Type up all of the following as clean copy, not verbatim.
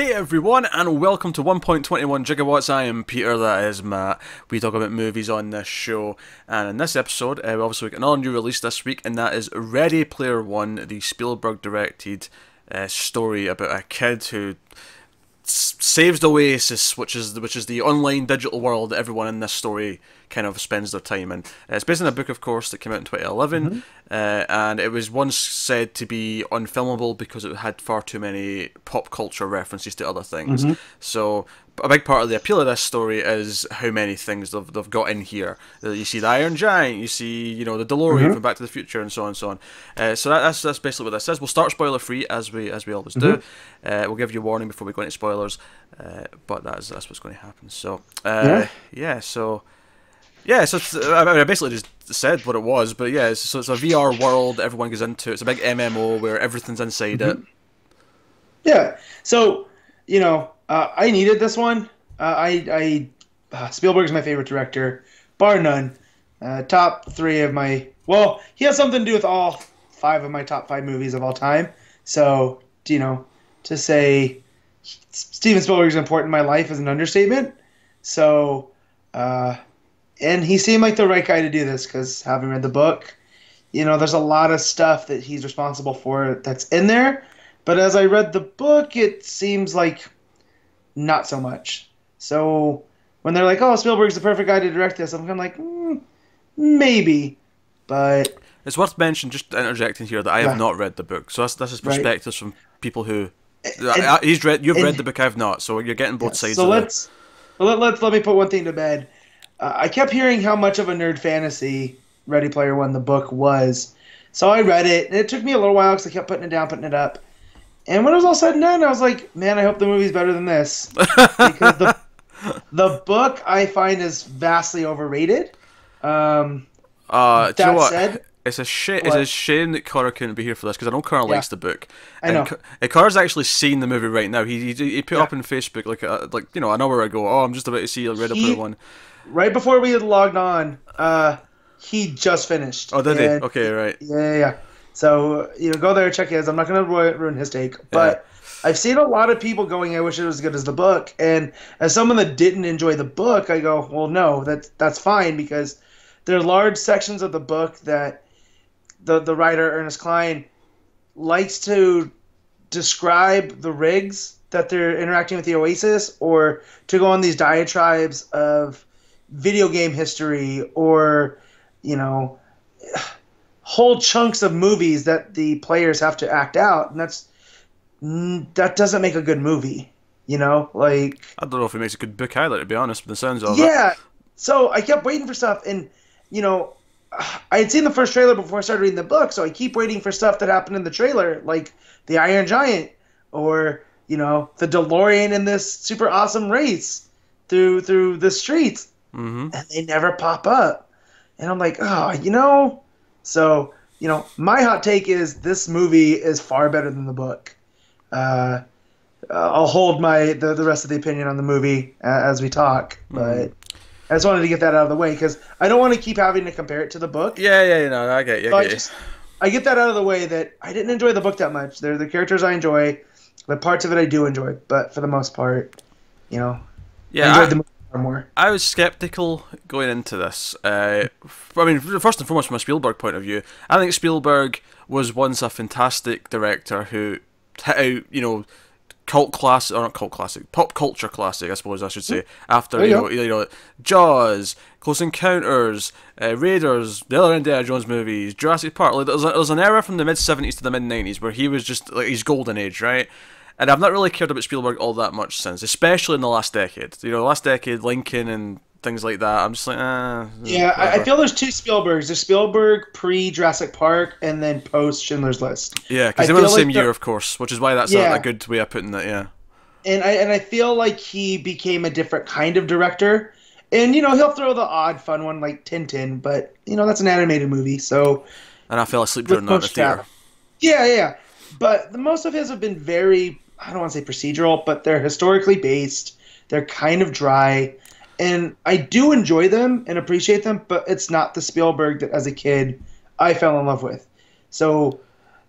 Hey everyone, and welcome to 1.21 Gigawatts. I am Peter, that is Matt. We talk about movies on this show, and in this episode, we obviously got another new release this week, and that is Ready Player One, the Spielberg directed story about a kid who saves the Oasis, which is the online digital world that everyone in this story kind of spends their time in. It's based on a book, of course, that came out in 2011, and it was once said to be unfilmable because it had far too many pop culture references to other things. So a big part of the appeal of this story is how many things they've got in here. You see the Iron Giant, you see the DeLorean from Back to the Future, and so on and so on. So that's basically what this is. We'll start spoiler free as we always do. We'll give you a warning before we go into spoilers, but that's what's going to happen. So so it's, I basically just said what it was, but yeah, so it's a VR world that everyone goes into. It's a big MMO where everything's inside it. Yeah, so I needed this one. Spielberg's my favorite director, bar none. Top three of my he has something to do with all five of my top five movies of all time. So to say Steven Spielberg's important in my life is an understatement. So. And he seemed like the right guy to do this because having read the book, there's a lot of stuff that he's responsible for that's in there. But as I read the book, it seems like not so much. So when they're like, oh, Spielberg's the perfect guy to direct this, I'm kind of like, maybe. But it's worth mentioning, just interjecting here, that I have not read the book. So that's his perspectives from people who... You've read the book, I've not. So you're getting both sides of it. So let me put one thing to bed. I kept hearing how much of a nerd fantasy Ready Player One, the book, was. So I read it, and it took me a little while because I kept putting it down, putting it up. And when it was all said and done, I was like, man, I hope the movie's better than this. Because the book, I find, is vastly overrated. Do you know what? It's a shame that Connor couldn't be here for this, because I know Connor likes the book. I know. And Connor's actually seen the movie right now. He put up on Facebook like an hour ago, oh, I'm just about to see Ready Player One. Right before we had logged on, he just finished. Oh, did he? Okay, right. Yeah. So, go there, check his. I'm not going to ruin his take. But I've seen a lot of people going, I wish it was as good as the book. And as someone that didn't enjoy the book, I go, well, no, that's fine, because there are large sections of the book that the writer, Ernest Cline, likes to describe the rigs that they're interacting with the Oasis, or to go on these diatribes of video game history, or whole chunks of movies that the players have to act out, and that doesn't make a good movie. I don't know if it makes a good book either, to be honest, with the sounds of it. Yeah. So I kept waiting for stuff, and I had seen the first trailer before I started reading the book, so I keep waiting for stuff that happened in the trailer, like the Iron Giant, or the DeLorean in this super awesome race through the streets. And they never pop up. And I'm like, So, my hot take is this movie is far better than the book. I'll hold the rest of the opinion on the movie as we talk, but I just wanted to get that out of the way because I don't want to keep having to compare it to the book. Yeah, I get you. I get that out of the way that I didn't enjoy the book that much. They're the characters I enjoy. The parts of it I do enjoy, but for the most part, I enjoyed the movie more. I was skeptical going into this. I mean, first and foremost, from a Spielberg point of view, I think Spielberg was once a fantastic director who hit out, pop culture classic, I suppose I should say. After Jaws, Close Encounters, Raiders, the other Indiana Jones movies, Jurassic Park. There's an era from the mid-70s to the mid-90s where he was just his golden age, right? And I've not really cared about Spielberg all that much since, especially in the last decade. The last decade, Lincoln and things like that. I'm just like, Yeah, I feel there's two Spielbergs. There's Spielberg pre-Jurassic Park and then post-Schindler's List. Yeah, because they were the same year, of course, which is why that's a good way of putting it, yeah. And I feel like he became a different kind of director. And, he'll throw the odd, fun one like Tintin, but, that's an animated movie, so... And I fell asleep during that in the theater. Yeah. But most of his have been very... I don't want to say procedural, but they're historically based. They're kind of dry. And I do enjoy them and appreciate them, but it's not the Spielberg that as a kid I fell in love with. So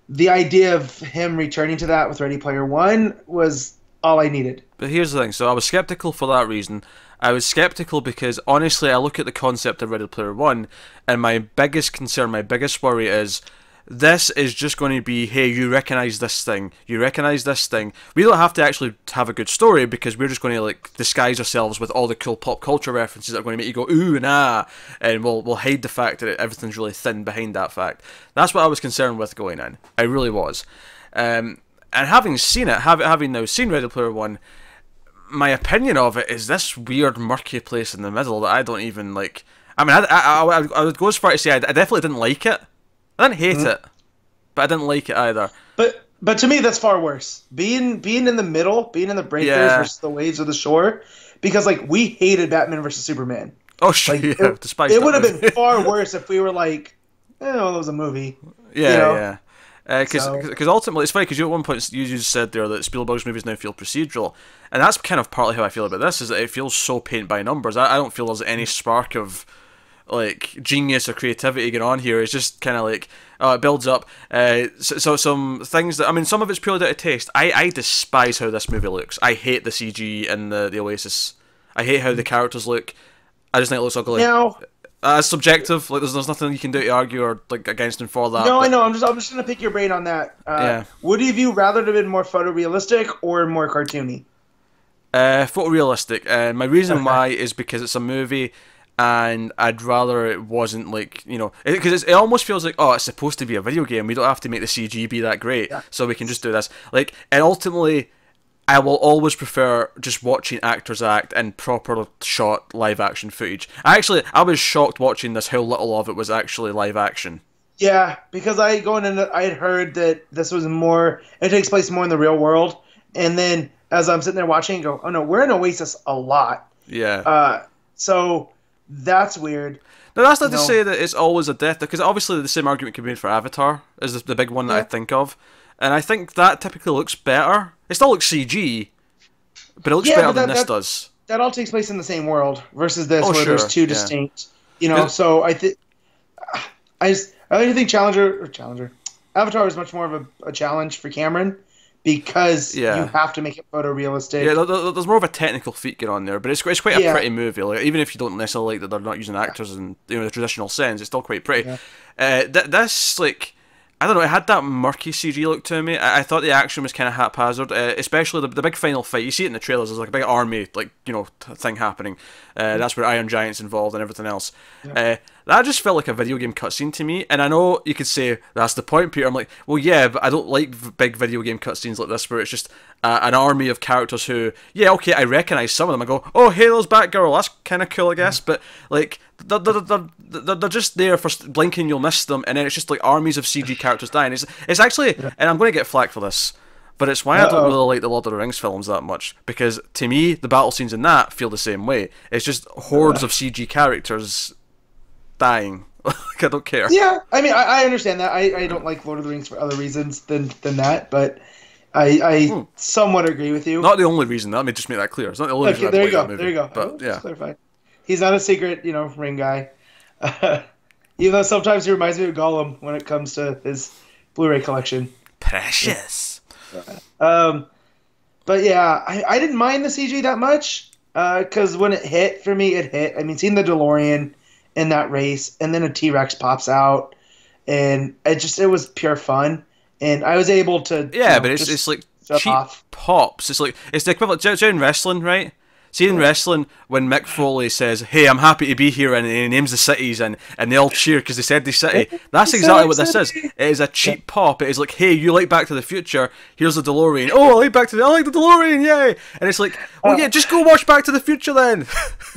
the idea of him returning to that with Ready Player One was all I needed. But here's the thing. So I was skeptical for that reason. I was skeptical because, honestly, I look at the concept of Ready Player One, and my biggest concern, my biggest worry is, this is just going to be, hey, you recognise this thing, you recognise this thing. We don't have to actually have a good story, because we're just going to like disguise ourselves with all the cool pop culture references that are going to make you go ooh and ah, and we'll hide the fact that everything's really thin behind that fact. That's what I was concerned with going in. I really was. And having seen it, having now seen Ready Player One, my opinion of it is this weird murky place in the middle that I don't even like. I mean, I would go as far to say I definitely didn't like it. I didn't hate it, but I didn't like it either. But to me, that's far worse. Being in the middle, being in the breakers versus the waves of the shore, because like we hated Batman versus Superman. Oh shit! Like, yeah, despite it would have been far worse if we were like, oh, that was a movie. Yeah, you know? yeah. Because ultimately, it's funny because you at one point you just said there that Spielberg's movies now feel procedural, and that's kind of partly how I feel about this. Is that it feels so paint by numbers. I don't feel there's any spark of like genius or creativity going on here. It's just kind of like it builds up. So some things that, I mean, some of it's purely down to taste. I despise how this movie looks. I hate the CG in the Oasis. I hate how the characters look. I just think it looks ugly. Now, it's subjective. Like there's nothing you can do to argue or like against him for that. No, I know. I'm just gonna pick your brain on that. Yeah. Would have you rather have been more photorealistic or more cartoony? Photorealistic. My reason why is because it's a movie, and I'd rather it wasn't like, you know, because it almost feels like, oh, it's supposed to be a video game. We don't have to make the CG be that great, so we can just do this. Like, and ultimately, I will always prefer just watching actors act and proper shot live action footage. I was shocked watching this how little of it was actually live action. Yeah, because I had heard that this was more, it takes place more in the real world, and then as I'm sitting there watching, I go, oh no, we're in Oasis a lot. Yeah. So that's weird. Now that's not to say that it's always a death, because obviously the same argument can be made for Avatar, is the big one that I think of. And I think that typically looks better. It still looks CG, but it looks better than this does. That all takes place in the same world versus this, where there's two distinct. You know, so I think I think Challenger Avatar is much more of a challenge for Cameron, because you have to make it photorealistic. Yeah, there's more of a technical feat going on there, but it's quite a pretty movie. Like, even if you don't necessarily like that they're not using actors in the traditional sense, it's still quite pretty. Yeah. This, like, I don't know, it had that murky CG look to me. I thought the action was kind of haphazard, especially the big final fight. You see it in the trailers, there's like a big army, like, you know, thing happening. That's where Iron Giant's involved and everything else. That just felt like a video game cutscene to me, and I know you could say, that's the point, Peter. I'm like, well, yeah, but I don't like big video game cutscenes like this, where it's just an army of characters who, yeah, okay, I recognise some of them. I go, oh, hey, there's Batgirl, that's kind of cool, I guess, but, like, they're just there for blinking, you'll miss them, and then it's just like armies of CG characters dying. It's actually, and I'm going to get flack for this, but it's why I don't really like the Lord of the Rings films that much, because to me, the battle scenes in that feel the same way. It's just hordes of CG characters dying. Like, I don't care. Yeah, I mean, I understand that. I don't like Lord of the Rings for other reasons than that, but I somewhat agree with you. Not the only reason. Let me just make that clear. It's not the only reason. There you go. There you go. But yeah, clarify. He's not a secret, ring guy. Even though sometimes he reminds me of Gollum when it comes to his Blu-ray collection. Precious. But yeah, I didn't mind the CG that much, because when it hit, for me, it hit. I mean, seeing the DeLorean in that race, and then a T-Rex pops out, and it was pure fun, and I was able to but it's like cheap pops. It's like, it's the equivalent. Do you know in wrestling, right? See, in wrestling, when Mick Foley says, hey, I'm happy to be here, and he names the cities, and they all cheer because they said the city, that's exactly what this is. It is a cheap pop. It is like, hey, you like Back to the Future, here's the DeLorean. Oh, I like the DeLorean, yay! And it's like, well, yeah, just go watch Back to the Future then.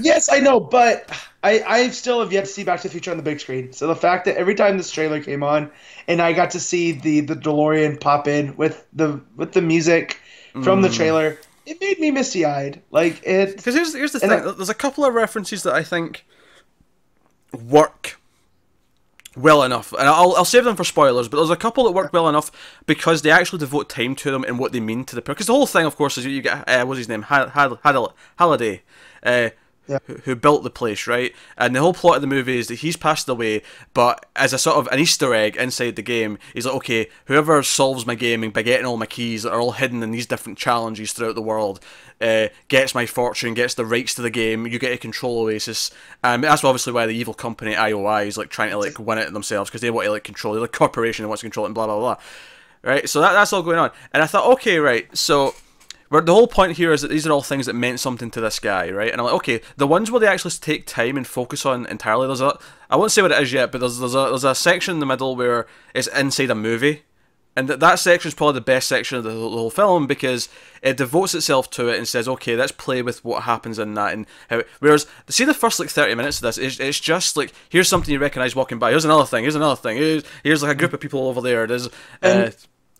Yes, I know, but I still have yet to see Back to the Future on the big screen. So the fact that every time this trailer came on, and I got to see the DeLorean pop in with the music from the trailer, it made me misty-eyed. Like, it... Because here's the thing. There's a couple of references that I think work well enough. And I'll save them for spoilers, but there's a couple that work well enough because they actually devote time to them and what they mean to the... Because the whole thing, of course, is you get... what's his name? Halliday. Yeah. who built the place, right? And the whole plot of the movie is that he's passed away, but as a sort of an Easter egg inside the game, he's like, okay, whoever solves my game by getting all my keys that are all hidden in these different challenges throughout the world, gets my fortune, gets the rights to the game, you get to control Oasis. That's obviously why the evil company IOI is like trying to like win it themselves, because they want to like control, they're a corporation that wants to control it and blah blah blah. Right, so that's all going on. And I thought, okay, right, so the whole point here is that these are all things that meant something to this guy, right? And I'm like, okay, the ones where they actually take time and focus on entirely, I won't say what it is yet, but there's a section in the middle where it's inside a movie. And that section is probably the best section of the whole film, because it devotes itself to it and says, okay, let's play with what happens in that. And whereas, see the first like 30 minutes of this, it's just like, here's something you recognise walking by, here's another thing, here's like a group of people over there. There's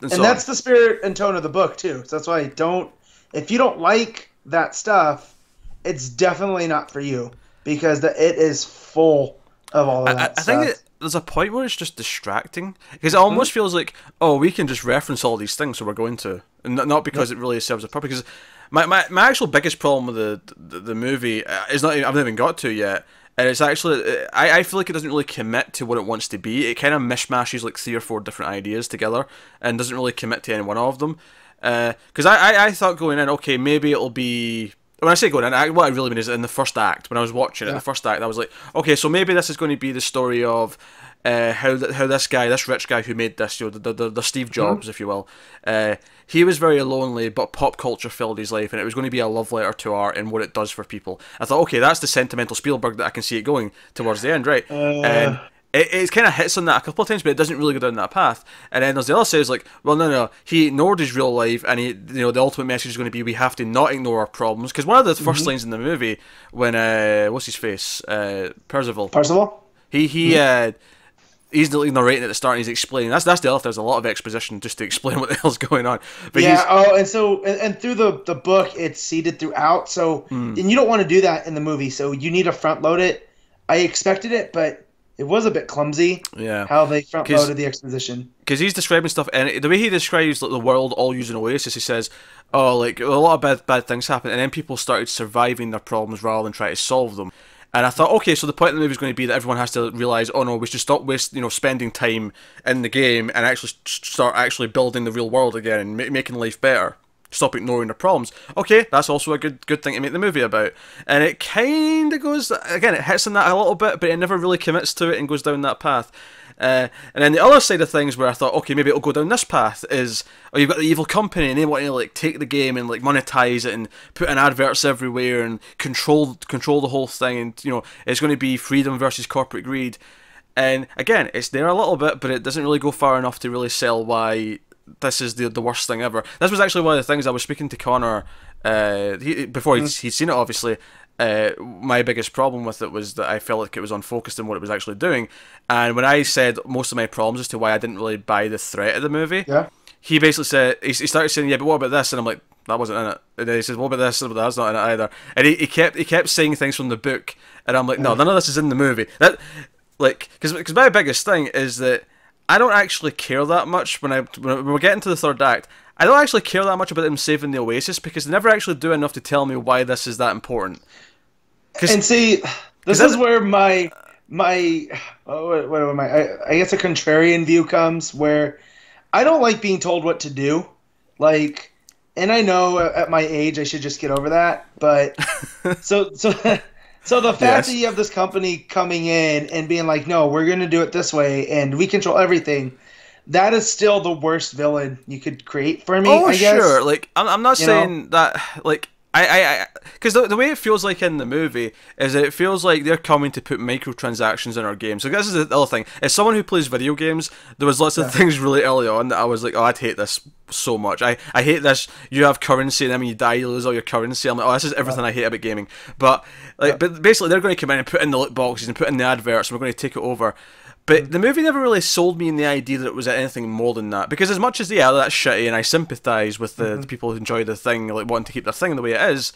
and that's the spirit and tone of the book too. So that's why if you don't like that stuff, it's definitely not for you, because it is full of all of that stuff. I think there's a point where it's just distracting, because it almost feels like, oh, we can just reference all these things, so we're going to, and not because it really serves a purpose. Because my actual biggest problem with the movie is not, I've not even got to yet. And it's actually, I feel like it doesn't really commit to what it wants to be. It kind of mishmashes like 3 or 4 different ideas together and doesn't really commit to any one of them. Because I thought going in, okay, maybe it'll be... When I say going in, what I really mean is in the first act. When I was watching it, the first act, I was like, okay, so maybe this is going to be the story of how this guy, this rich guy who made this, the Steve Jobs, if you will, he was very lonely, but pop culture filled his life, and it was going to be a love letter to art and what it does for people. I thought, okay, that's the sentimental Spielberg that I can see it going towards the end, right? And it kind of hits on that a couple of times, but it doesn't really go down that path. And then there's the other side, is like, well, no, he ignored his real life, and the ultimate message is going to be, we have to not ignore our problems. Because one of the first lines in the movie, when what's his face, Percival, he's narrating at the start, and he's explaining. That's the other. There's a lot of exposition just to explain what the hell's going on. But and through the book, it's seeded throughout. So and you don't want to do that in the movie. So you need to front load it. I expected it, but it was a bit clumsy. Yeah, how they front loaded the exposition. Because he's describing stuff, and the way he describes like the world all using Oasis, he says, "Oh, like a lot of bad things happen, and then people started surviving their problems rather than try to solve them." And I thought, okay, so the point of the movie is going to be that everyone has to realise, oh no, we should stop spending time in the game and actually start actually building the real world again and making life better. Stop ignoring their problems. Okay, that's also a good thing to make the movie about. And it kind of goes, again, it hits on that a little bit, but it never really commits to it and goes down that path. And then the other side of things where I thought, okay, maybe it'll go down this path is, you've got the evil company and they want to like take the game and like monetize it and put in adverts everywhere and control the whole thing, and it's going to be freedom versus corporate greed. And again, it's there a little bit, but it doesn't really go far enough to really sell why this is the worst thing ever. This was actually one of the things I was speaking to Connor before he'd seen it, obviously. My biggest problem with it was that I felt like it was unfocused in what it was actually doing. And when I said most of my problems as to why I didn't really buy the threat of the movie, he basically said, he started saying, yeah, but what about this? And I'm like, that wasn't in it. And then he says, what about this? But that's not in it either. And he kept saying things from the book, and I'm like, no, none of this is in the movie. That, like, because my biggest thing is that I don't actually care that much when we're getting to the third act. I don't actually care that much about them saving the Oasis, because they never actually do enough to tell me why this is that important. And see, this is where my I guess a contrarian view comes, where I don't like being told what to do. Like, and I know at my age I should just get over that, but so the fact that you have this company coming in and being like, no, we're going to do it this way and we control everything, that is still the worst villain you could create for me, I guess. Sure. Like, I'm not saying that, like, because the way it feels like in the movie is that it feels like they're coming to put microtransactions in our game. So this is the other thing. As someone who plays video games, there was lots of things really early on that I was like, oh, I'd hate this so much. I hate this. You have currency, and then when you die, you lose all your currency. I'm like, oh, this is everything I hate about gaming. But but basically, they're going to come in and put in the loot boxes and put in the adverts, and we're going to take it over. But the movie never really sold me in the idea that it was anything more than that. Because as much as, that's shitty, and I sympathise with the people who enjoy the thing, like wanting to keep their thing the way it is,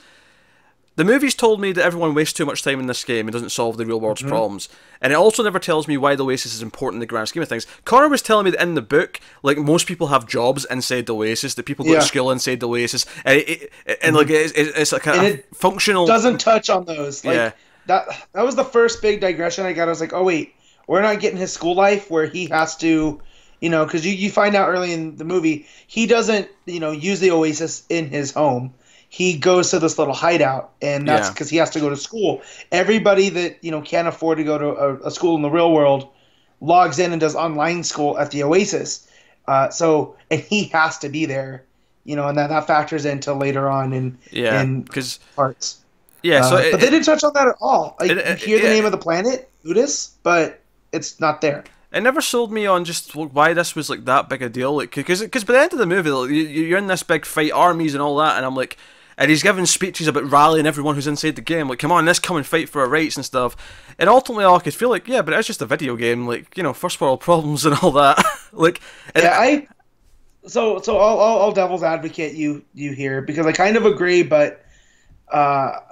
The movie's told me that everyone wastes too much time in this game and doesn't solve the real world's problems. And it also never tells me why the Oasis is important in the grand scheme of things. Connor was telling me that in the book, like, most people have jobs inside the Oasis, that people go to school inside the Oasis, and it's like a functional... doesn't touch on those. Like, that was the first big digression I got. I was like, oh wait, we're not getting his school life where he has to, you know, because you find out early in the movie, he doesn't, you know, use the Oasis in his home. He goes to this little hideout, and that's because he has to go to school. Everybody that, you know, can't afford to go to a school in the real world logs in and does online school at the Oasis. And he has to be there, you know, and that factors into later on in parts. Yeah, but they didn't touch on that at all. Like, you hear the name of the planet, Udis, but it's not there. It never sold me on just why this was like that big a deal. Like, because by the end of the movie, like, you're in this big fight, armies and all that, and I'm like, and he's giving speeches about rallying everyone who's inside the game. Like, come on, let's come and fight for our rights and stuff. And ultimately, I could feel like, yeah, but it's just a video game. Like, you know, first world problems and all that. Like, so I'll devil's advocate you here, because I kind of agree, but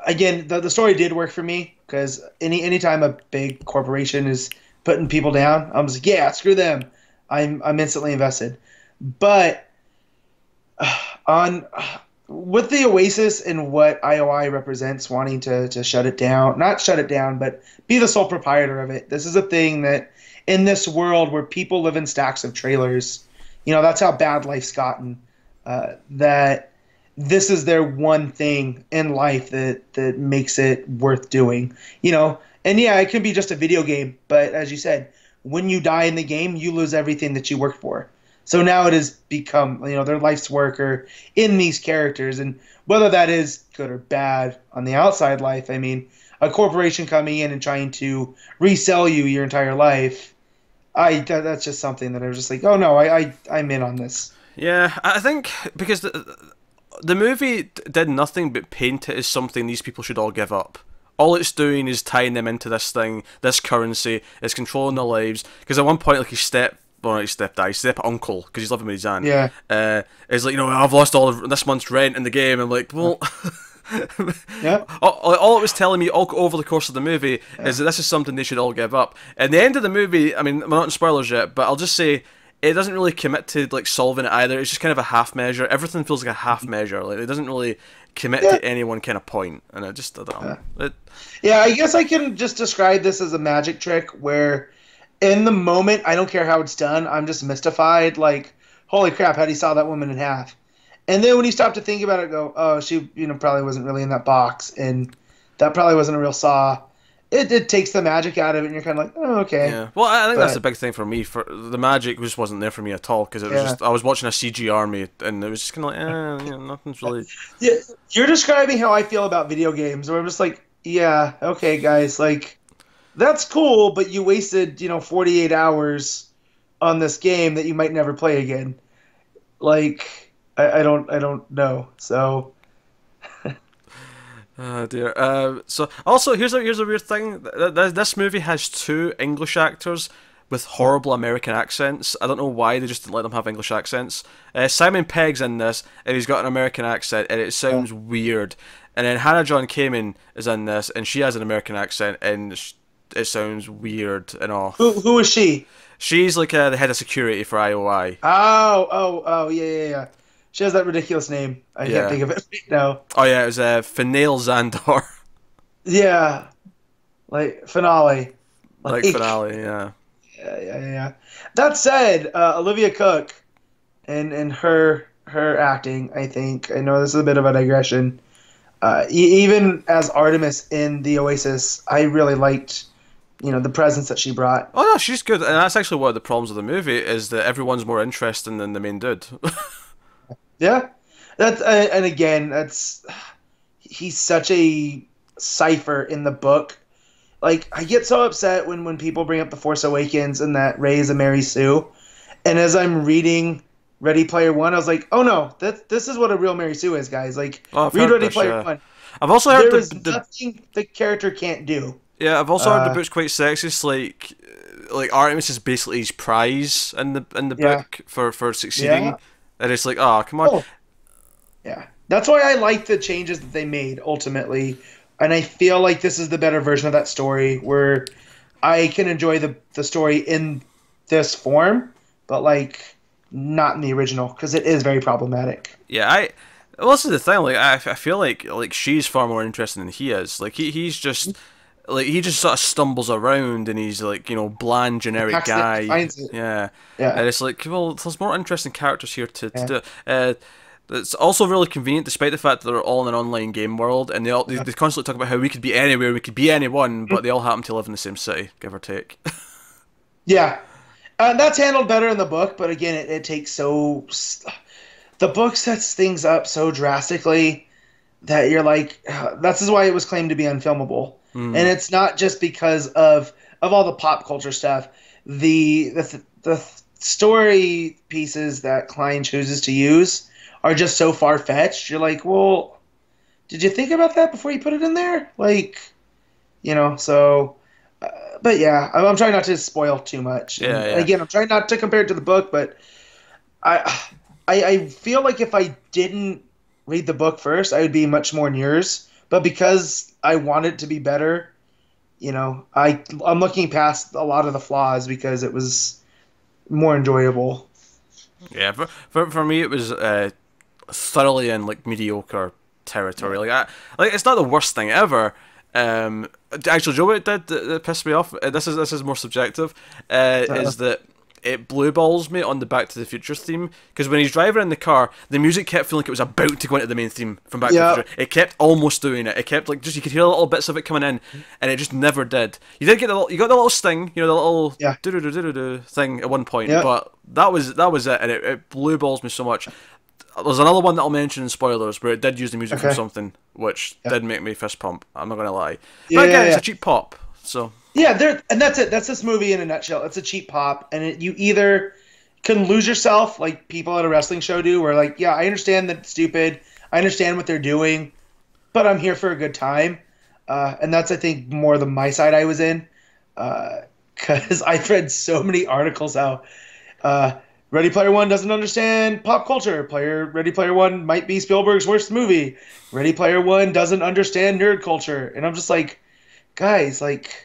again, the story did work for me, because anytime a big corporation is putting people down, I'm just like, yeah, screw them. I'm instantly invested. But with the Oasis and what IOI represents, wanting to shut it down, not shut it down, but be the sole proprietor of it. This is a thing that in this world where people live in stacks of trailers, you know, that's how bad life's gotten, that this is their one thing in life that makes it worth doing, you know. And yeah, it can be just a video game, but as you said, when you die in the game, you lose everything that you worked for. So now it has become, you know, their life's work or in these characters, and whether that is good or bad on the outside life, I mean, a corporation coming in and trying to resell you your entire life, that's just something that I was just like, oh no, I'm in on this. Yeah, I think because the movie did nothing but paint it as something these people should all give up. All it's doing is tying them into this thing, this currency. It's controlling their lives. Because at one point, like, his step uncle, because he's living with his aunt. Yeah. Is like, you know, I've lost all of this month's rent in the game. I'm like, well, yeah. All it was telling me all over the course of the movie is that this is something they should all give up. At the end of the movie, I mean, we're not in spoilers yet, but I'll just say it doesn't really commit to like solving it either. It's just kind of a half measure. Everything feels like a half measure. Like, it doesn't really commit to any one kind of point, and I don't know. Yeah, I guess I can just describe this as a magic trick where, in the moment, I don't care how it's done. I'm just mystified. Like, holy crap! How do you saw that woman in half? And then when you stop to think about it, go, oh, she, you know, probably wasn't really in that box, and that probably wasn't a real saw. It takes the magic out of it, and you're kind of like, oh, okay. Yeah. Well, I think that's the big thing for me. For the magic just wasn't there for me at all, because it was just, I was watching a CG army, and it was just kind of like, you know, nothing's really. Yeah, you're describing how I feel about video games, where I'm just like, yeah, okay, guys, like, that's cool, but you wasted, you know, 48 hours on this game that you might never play again. Like, I don't know. So. Oh dear. So also here's a weird thing. This movie has 2 English actors with horrible American accents. I don't know why they just didn't let them have English accents. Simon Pegg's in this, and he's got an American accent, and it sounds weird. And then Hannah John-Kamen is in this, and she has an American accent, and it sounds weird and off. Who is she? She's like the head of security for IOI. Oh, yeah. She has that ridiculous name. I can't think of it right now. Oh yeah, it was Finale Zandor. Yeah, like finale. Like finale, yeah. Yeah. That said, Olivia Cooke and her acting, I think, I know this is a bit of a digression. Even as Artemis in the Oasis, I really liked, you know, the presence that she brought. Oh no, she's good, and that's actually one of the problems of the movie is that everyone's more interesting than the main dude. Yeah, that's and again, he's such a cipher in the book. Like, I get so upset when people bring up The Force Awakens and that Rey is a Mary Sue, and as I'm reading Ready Player One, I was like, oh no, this is what a real Mary Sue is, guys. Like, read Ready Player One. I've also heard there is nothing the character can't do. Yeah, I've also heard the book's quite sexist. Like Artemis is basically his prize in the book for succeeding. Yeah. And it's like, oh, come on. Oh. Yeah. That's why I like the changes that they made, ultimately, and I feel like this is the better version of that story where I can enjoy the story in this form, but like not in the original because it is very problematic. Yeah, well, this is the thing. Like, I feel like she's far more interesting than he is. Like, he just sort of stumbles around and he's like, bland, generic guy. Finds it. Yeah. Yeah. And it's like, well, there's more interesting characters here to Yeah. do. It's also really convenient, despite the fact that they're all in an online game world, and they constantly talk about how we could be anywhere, we could be anyone, but they all happen to live in the same city, give or take. Yeah. That's handled better in the book, but again, it takes so. The book sets things up so drastically that you're like, this is why it was claimed to be unfilmable. And it's not just because of all the pop culture stuff. The story pieces that Klein chooses to use are just so far fetched. You're like, well, did you think about that before you put it in there? Like, so. But yeah, I'm trying not to spoil too much. Yeah, and again, I'm trying not to compare it to the book, but I feel like if I didn't read the book first, I would be much more in yours. But because I want it to be better, I'm looking past a lot of the flaws because it was more enjoyable. Yeah, for me, it was thoroughly in like mediocre territory. Like it's not the worst thing ever. Actually, Joe, what did that pissed me off? This is more subjective. Is that it blue balls me on the Back to the Future theme, because when he's driving in the car, the music kept feeling like it was about to go into the main theme from Back to the Future. It kept almost doing it. It kept like you could hear little bits of it coming in, and it just never did. You did get you got the little sting, the little do do do do do thing at one point, but that was it, and it blue balls me so much. There's another one that I'll mention in spoilers where it did use the music from something, which did make me fist pump. I'm not gonna lie. But again, it's a cheap pop, so. Yeah, and that's it. That's this movie in a nutshell. It's a cheap pop, and you either can lose yourself like people at a wrestling show do, where like, yeah, I understand that it's stupid, I understand what they're doing, but I'm here for a good time, and that's I think more the my side I was in, because I've read so many articles how Ready Player One doesn't understand pop culture. Ready Player One might be Spielberg's worst movie. Ready Player One doesn't understand nerd culture, and I'm just like, guys, like.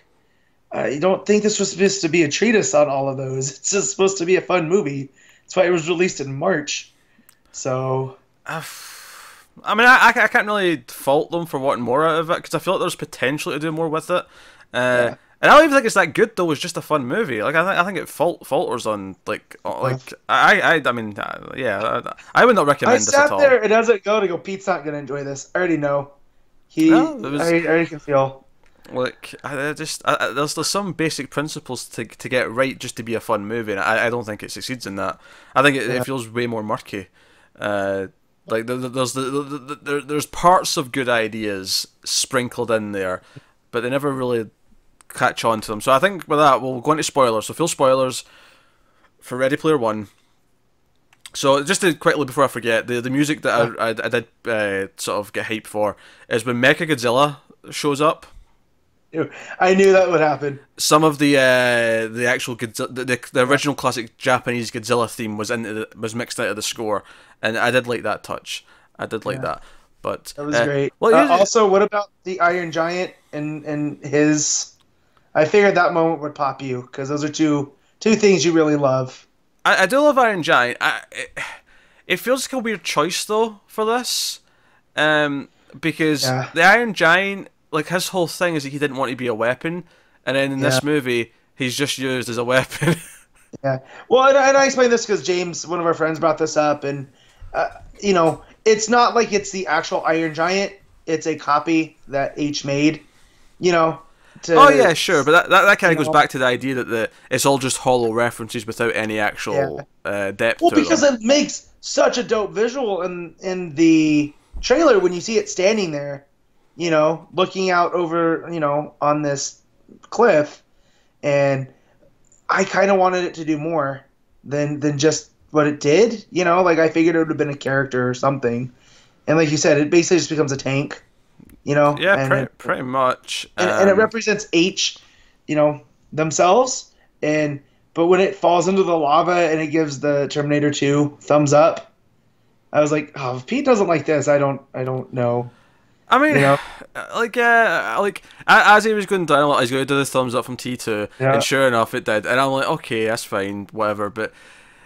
You don't think this was supposed to be a treatise on all of those. It's just supposed to be a fun movie. That's why it was released in March. So... I mean, I can't really fault them for wanting more out of it, because I feel like there's potential to do more with it. And I don't even think it's that good, though. It's just a fun movie. Like, I think it falters on, I would not recommend this at all. I sat there and as it go to go, Pete's not going to enjoy this. I already know. I already can feel... Like, there's some basic principles to get right just to be a fun movie, and I don't think it succeeds in that. I think it feels way more murky. Like there's parts of good ideas sprinkled in there, but they never really catch on to them. So I think with that, we'll go into spoilers. So full spoilers for Ready Player One. So just to quickly before I forget, the music that I did sort of get hyped for is when Mechagodzilla shows up. I knew that would happen. Some of the actual Godzilla, the original classic Japanese Godzilla theme was mixed out of the score, and I did like that touch. I did like that, but that was great. Well, also, what about the Iron Giant and his? I figured that moment would pop you because those are two things you really love. I do love Iron Giant. It feels like a weird choice though for this, because the Iron Giant. Like, his whole thing is that he didn't want to be a weapon, and then in this movie, he's just used as a weapon. Yeah. Well, and I explained this because James, one of our friends, brought this up, and, it's not like it's the actual Iron Giant. It's a copy that H made, oh, yeah, sure, but that kind of goes back to the idea that it's all just hollow references without any actual depth to because them. it makes such a dope visual in the trailer when you see it standing there. Looking out over, on this cliff, and I kind of wanted it to do more than just what it did, like I figured it would have been a character or something, and like you said, it basically just becomes a tank, Yeah, pretty much. And it represents H, themselves, but when it falls into the lava and it gives the Terminator 2 thumbs up, I was like, oh, if Pete doesn't like this, I don't know. I mean, You know? as he was going down, like, he's going to do the thumbs up from T2, Yeah. and sure enough, it did. And I'm like, okay, that's fine, whatever. But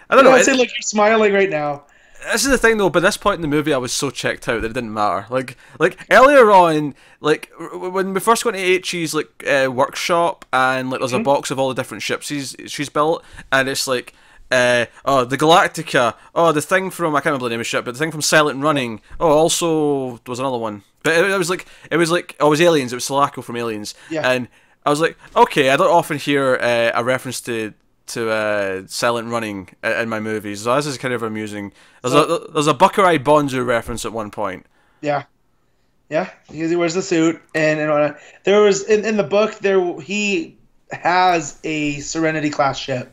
I don't know. I say like you're smiling right now. This is the thing, though. By this point in the movie, I was so checked out that it didn't matter. Like earlier on, like when we first go into H's workshop, and like there's a box of all the different ships she's built, and it's like. Oh, the Galactica. Oh, the thing from I can't remember the name of the ship, but the thing from Silent Running. Oh, also there was another one, but it was like oh, it was Aliens. It was Sulaco from Aliens, Yeah. and I was like, okay, I don't often hear a reference to Silent Running in my movies, so this is kind of amusing. There's a Buckeye Bonzo reference at one point. Yeah. Yeah, because he wears the suit, and there was in the book he has a Serenity class ship.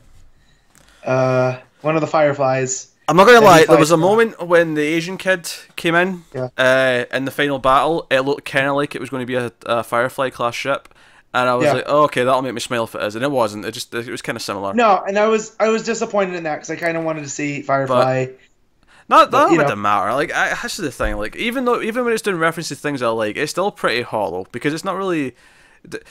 One of the Fireflies. I'm not gonna lie, there was a moment when the Asian kid came in, Yeah. in the final battle. It looked kind of like it was going to be a Firefly class ship, and I was like, oh, okay, that'll make me smile if it is, and it wasn't. It was kind of similar. No, and I was disappointed in that because I kind of wanted to see Firefly. That wouldn't matter. Like, this is the thing. Like, even when it's doing reference to things I like, it's still pretty hollow because it's not really.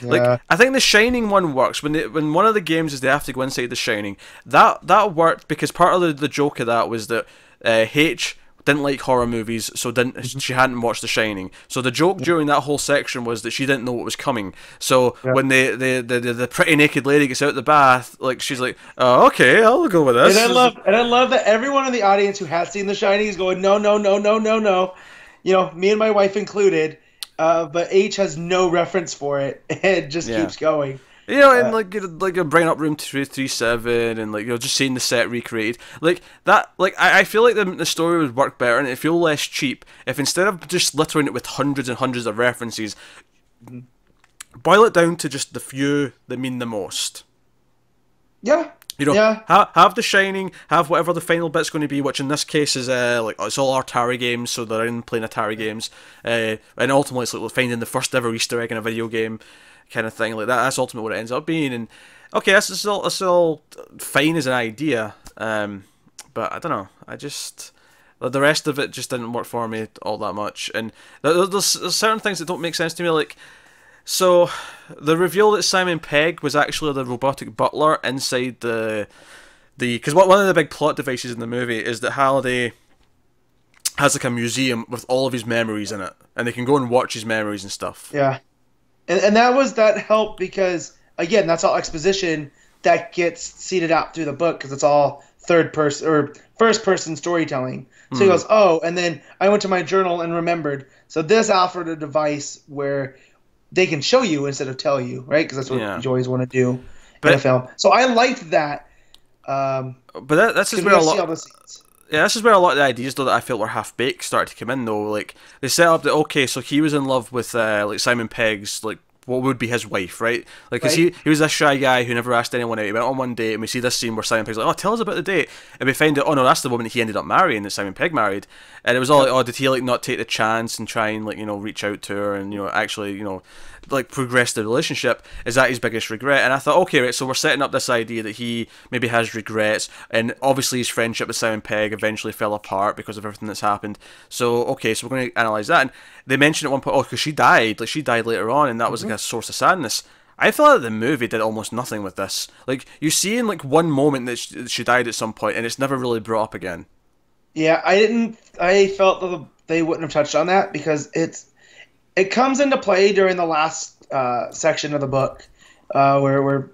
Like, I think the Shining one works when one of the games is they have to go inside the Shining. That worked because part of the joke of that was that H didn't like horror movies, so she hadn't watched The Shining. So the joke during that whole section was that she didn't know what was coming. So when the pretty naked lady gets out of the bath, like she's like, oh, okay, I'll go with this. And I love that everyone in the audience who has seen The Shining is going, no, no, no, no, no, no. You know, me and my wife included. But H has no reference for it. It just keeps going. You know, and like you're bringing up Room 237, and like you're just seeing the set recreated, like that. Like I feel like the story would work better, and it feel less cheap if instead of just littering it with hundreds and hundreds of references, boil it down to just the few that mean the most. Yeah. You know, have The Shining, have whatever the final bit's going to be, which in this case is like it's all Atari games, so they're in playing Atari games, and ultimately it's like finding the first ever Easter egg in a video game, kind of thing like that. That's ultimately what it ends up being. And okay, that's all fine as an idea, but I don't know. I just the rest of it just didn't work for me all that much, and there's certain things that don't make sense to me, like. So, the reveal that Simon Pegg was actually the robotic butler inside because one of the big plot devices in the movie is that Halliday has like a museum with all of his memories in it, and they can go and watch his memories and stuff. Yeah, and that helped because again, that's all exposition that gets seeded out through the book because it's all third person or first person storytelling. So he goes, oh, and then I went to my journal and remembered. So this offered a device where they can show you instead of tell you, right? Because that's what you always want to do in a film. So I liked that. But this is where a lot. This is where a lot of the ideas though that I felt were half baked started to come in though. Like they set up that okay, so he was in love with like Simon Pegg's like what would be his wife, right? Like, cause he was this shy guy who never asked anyone out. He went on one date, and we see this scene where Simon Pegg's like, "Oh, tell us about the date," and we find out, oh no, that's the woman that he ended up marrying, that Simon Pegg married. And it was all like, oh, did he like not take the chance and try and like reach out to her and actually like progress the relationship? Is that his biggest regret? And I thought, okay, right, so we're setting up this idea that he maybe has regrets, and obviously his friendship with Simon Pegg eventually fell apart because of everything that's happened. So okay, so we're going to analyze that. And they mentioned at one point, oh, because she died later on, and that was like a source of sadness. I felt like the movie did almost nothing with this. Like, you see in like one moment that she died at some point, and it's never really brought up again. Yeah, I felt that they wouldn't have touched on that because it comes into play during the last section of the book, where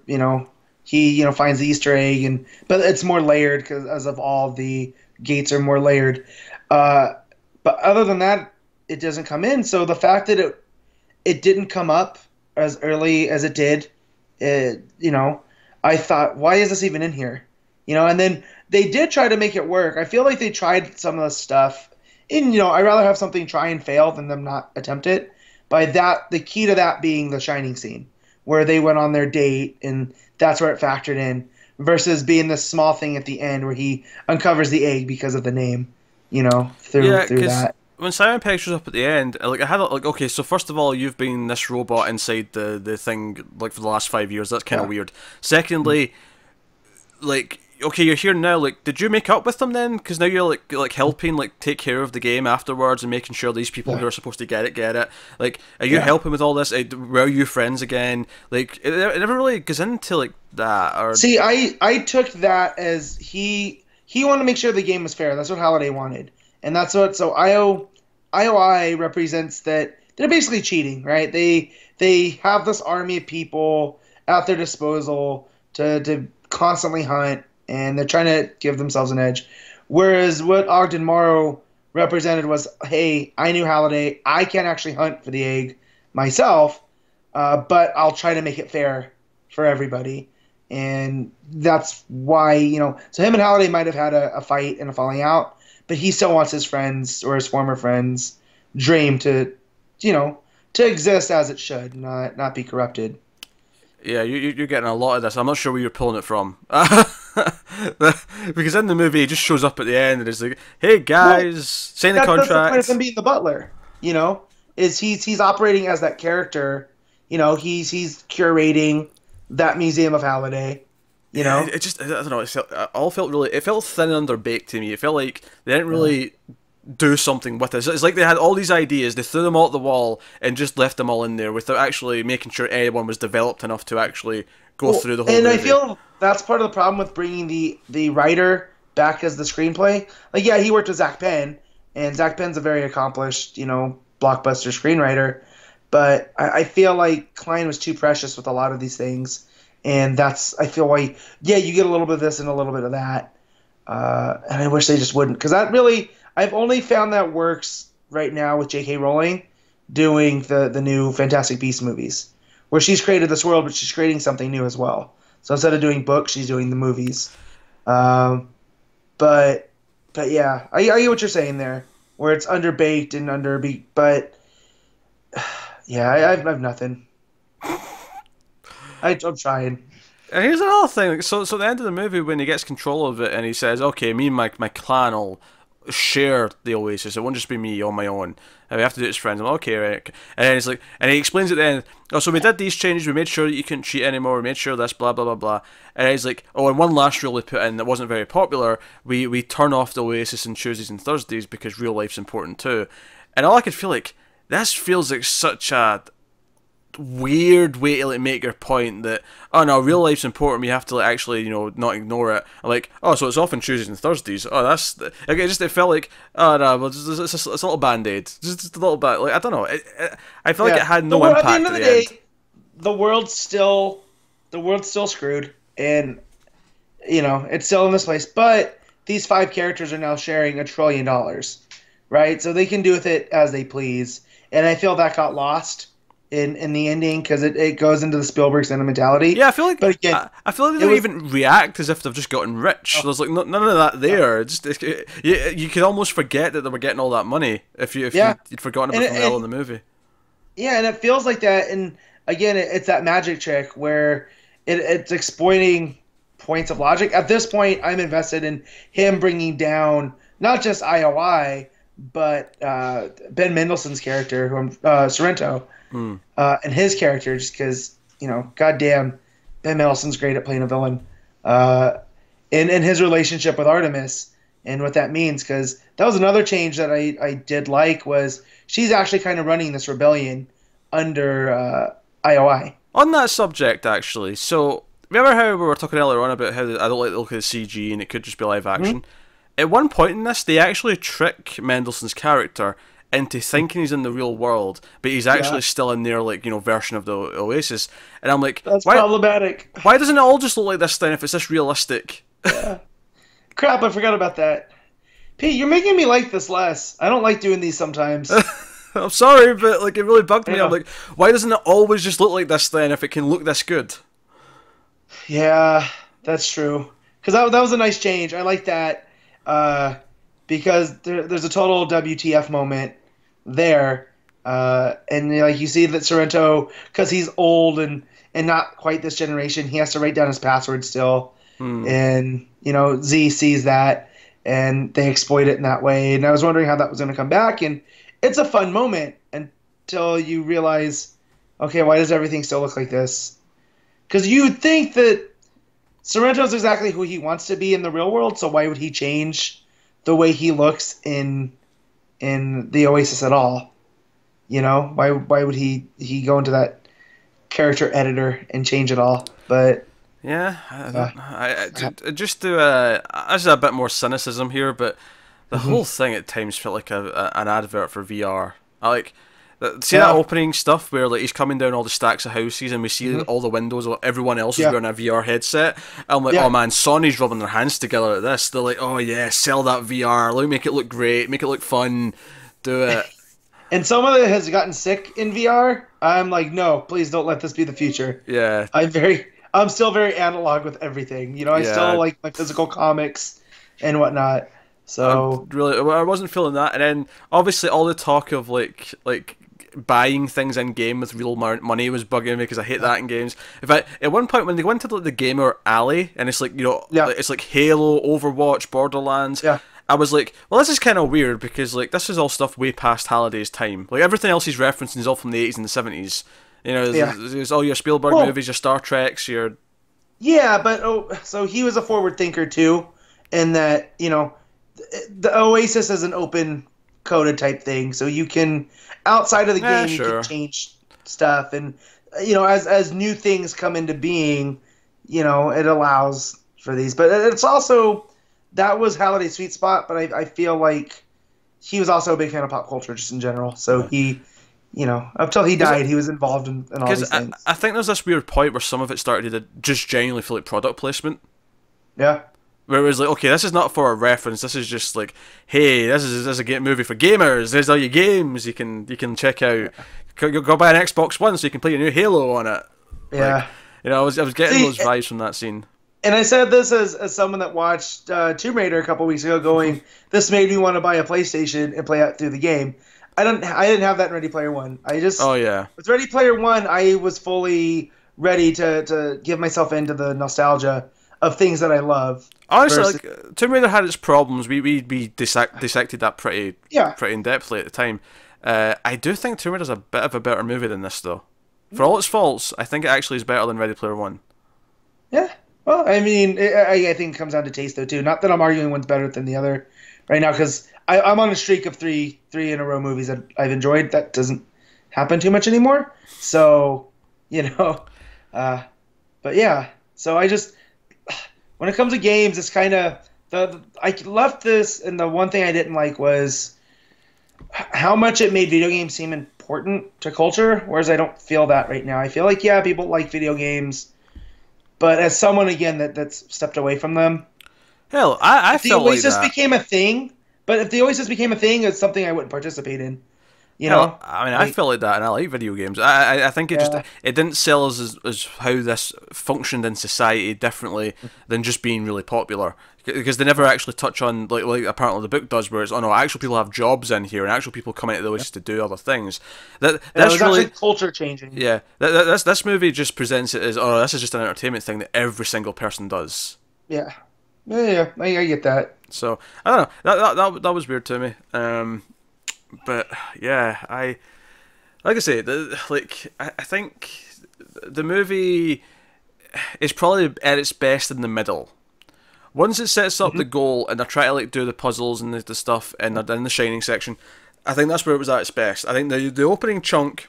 he finds the Easter egg, but it's more layered because as of all the gates are more layered. But other than that, it doesn't come in. So the fact that it didn't come up as early as it did, I thought, why is this even in here? And then they did try to make it work. I feel like they tried some of the stuff. And I'd rather have something try and fail than them not attempt it. By that, the key to that being the Shining scene, where they went on their date, and that's where it factored in, versus being this small thing at the end where he uncovers the egg because of the name, through that. When Simon Pegg shows up at the end, like I had like, okay, so first of all, you've been this robot inside the thing like for the last 5 years. That's kind of weird. Secondly, like okay, you're here now. Like, did you make up with them then? Because now you're like helping like take care of the game afterwards and making sure these people who are supposed to get it. Like, are you helping with all this? Were you friends again? Like, it never really goes into like that. Or see, I took that as he wanted to make sure the game was fair. That's what Halliday wanted, and that's what IOI represents that they're basically cheating, right? They have this army of people at their disposal to constantly hunt, and they're trying to give themselves an edge. Whereas what Ogden Morrow represented was, hey, I knew Halliday. I can't actually hunt for the egg myself, but I'll try to make it fair for everybody. And that's why, so him and Halliday might have had a fight and a falling out, but he still wants his friends or his former friends' dream to exist as it should, not be corrupted. Yeah, you're getting a lot of this. I'm not sure where you're pulling it from. Because in the movie, he just shows up at the end and is like, "Hey guys, sign the contract." That's the point of him being the butler. Is he's operating as that character. He's curating that museum of Halliday. It just, I don't know. It felt thin and underbaked to me. It felt like they didn't really do something with it. It's like they had all these ideas, they threw them all at the wall and just left them all in there without actually making sure anyone was developed enough to actually go through the whole movie. I feel that's part of the problem with bringing the writer back as the screenplay. Like, yeah, he worked with Zach Penn, and Zach Penn's a very accomplished, blockbuster screenwriter, but I feel like Klein was too precious with a lot of these things, and that's, I feel like, yeah, you get a little bit of this and a little bit of that, and I wish they just wouldn't, because that really, I've only found that works right now with J.K. Rowling doing the new Fantastic Beasts movies, where she's created this world, but she's creating something new as well. So instead of doing books, she's doing the movies. But yeah, I get what you're saying there, where it's underbaked and underbeat. But yeah, I have nothing. I'm trying. And here's another thing. So at the end of the movie, when he gets control of it and he says, "Okay, me and my clan will share the Oasis. It won't just be me on my own. And we have to do it as friends." I'm like, okay, right. And then he's like, and he explains at the end, "Oh, so we did these changes. We made sure that you couldn't cheat anymore. We made sure this, blah blah blah blah." And he's like, "Oh, and one last rule we put in that wasn't very popular. We turn off the Oasis on Tuesdays and Thursdays because real life's important too." And all I could feel like, this feels like such a weird way to like make your point that, oh no, real life's important, we have to like actually not ignore it. I'm like, oh, so it's off on Tuesdays and Thursdays. Oh, that's like, it felt like, oh no, well, it's a little band-aid, just a little bit, like, I don't know, I feel like it had no impact. At the end of the day, the world's still screwed, and it's still in this place, but these 5 characters are now sharing $1 trillion, right? So they can do with it as they please, and I feel that got lost in the ending, because it goes into the Spielberg sentimentality. Yeah, I feel like, but again, I feel like they don't even react as if they've just gotten rich. There's like none of that there. You could almost forget that they were getting all that money if you'd forgotten about it in the movie. Yeah, and it feels like that. And again, it's that magic trick where it's exploiting points of logic. At this point, I'm invested in him bringing down not just IOI, but Ben Mendelsohn's character, Sorrento. And his character, just because, goddamn, Ben Mendelsohn's great at playing a villain. And his relationship with Artemis and what that means, because that was another change that I did like, was she's actually kind of running this rebellion under IOI. On that subject, actually, so remember how we were talking earlier on about how I don't like the look of the CG and it could just be live action? At one point in this, they actually trick Mendelsohn's character into thinking he's in the real world, but he's actually still in their version of the Oasis. And I'm like, that's problematic. Why doesn't it all just look like this then if it's this realistic? Yeah. Crap, I forgot about that. Pete, you're making me like this less. I don't like doing these sometimes. I'm sorry, but it really bugged me. I'm like, why doesn't it always just look like this then if it can look this good? Yeah, that's true. Because that was a nice change. I like that, because there's a total WTF moment there, and you see that Sorrento, because he's old and not quite this generation, he has to write down his password still, and Z sees that and they exploit it in that way. And I was wondering how that was going to come back, and it's a fun moment until you realize, okay, why does everything still look like this? Because you'd think that Sorrento's exactly who he wants to be in the real world, so why would he change the way he looks in the Oasis at all? You know, why would he go into that character editor and change it all? But Yeah, uh, just to there's a bit more cynicism here, but the whole thing at times felt like an advert for VR. I like see that opening stuff where like he's coming down all the stacks of houses and we see all the windows. Everyone else is wearing a VR headset. I'm like, oh man, Sony's rubbing their hands together at this. They're like, oh yeah, sell that VR. Let me make it look great, make it look fun, do it. And someone that has gotten sick in VR, I'm like, no, please don't let this be the future. Yeah, I'm still very analog with everything. You know, I still like my physical comics and whatnot. So I wasn't feeling that, and then obviously all the talk of like buying things in game with real money was bugging me because I hate that in games. In fact, at one point when they went to like the gamer alley and it's like it's like Halo, Overwatch, Borderlands. Yeah. I was like, well, this is kind of weird because like this is all stuff way past Halliday's time. Like everything else he's referencing is all from the 80s and the 70s. You know, there's all your Spielberg movies, your Star Treks, your... Yeah, but so he was a forward thinker too, in that, you know, the Oasis is an open coded type thing, so you can, outside of the game, you can change stuff, and, you know, as new things come into being, you know, it allows for these. But it's also, that was Halliday's sweet spot, but I feel like he was also a big fan of pop culture just in general, so he... You know, up till he died, he was involved in all these things. I think there's this weird point where some of it started to just genuinely feel like product placement. Yeah. Where it was like, okay, this is not for a reference. This is just like, hey, this is a movie for gamers. There's all your games you can check out. Go buy an Xbox One so you can play your new Halo on it. Yeah. Like, you know, I was getting those vibes from that scene. And I said this as someone that watched Tomb Raider a couple weeks ago, going, this made me want to buy a PlayStation and play out through the game. I didn't have that in Ready Player One. With Ready Player One, I was fully ready to give myself into the nostalgia of things that I love. Honestly, like Tomb Raider had its problems. We dissected that pretty in depthly at the time. I do think Tomb Raider's a bit of a better movie than this, though. For all its faults, I think it actually is better than Ready Player One. Yeah. Well, I mean, I think it comes down to taste, though, too. Not that I'm arguing one's better than the other right now, because I'm on a streak of three in a row movies that I've enjoyed. That doesn't happen too much anymore. So, you know, but yeah. So I just, when it comes to games, it's kind of I left this, and the one thing I didn't like was how much it made video games seem important to culture. Whereas I don't feel that right now. I feel like people like video games, but as someone again that's stepped away from them. Hell, I felt like that. The Oasis became a thing. But if the Oasis became a thing, it's something I wouldn't participate in. You know? I mean, I felt like that, and I like video games. I think it didn't sell us as how this functioned in society differently than just being really popular. Because they never actually touch on, like apparently the book does, where it's, oh no, actual people have jobs in here, and actual people come into the Oasis to do other things. That's really culture changing. Yeah, this movie just presents it as, oh, this is just an entertainment thing that every single person does. Yeah. Yeah, I get that. So I don't know. That was weird to me. But yeah, I say, I think the movie is probably at its best in the middle. Once it sets up the goal and they're trying to do the puzzles and the stuff and they're in the Shining section, I think that's where it was at its best. I think the opening chunk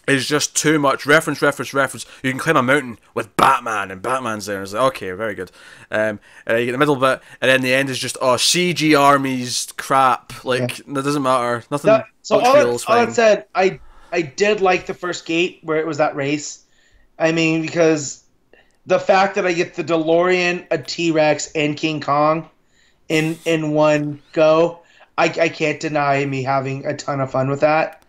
is just too much reference. You can climb a mountain with Batman, and Batman's there. And it's like, okay, very good. And then you get the middle bit, and then the end is just CG armies crap. That doesn't matter. Nothing. All that said, I did like the first gate where it was that race. I mean, because the fact that I get the DeLorean, a T-Rex, and King Kong in one go, I can't deny me having a ton of fun with that.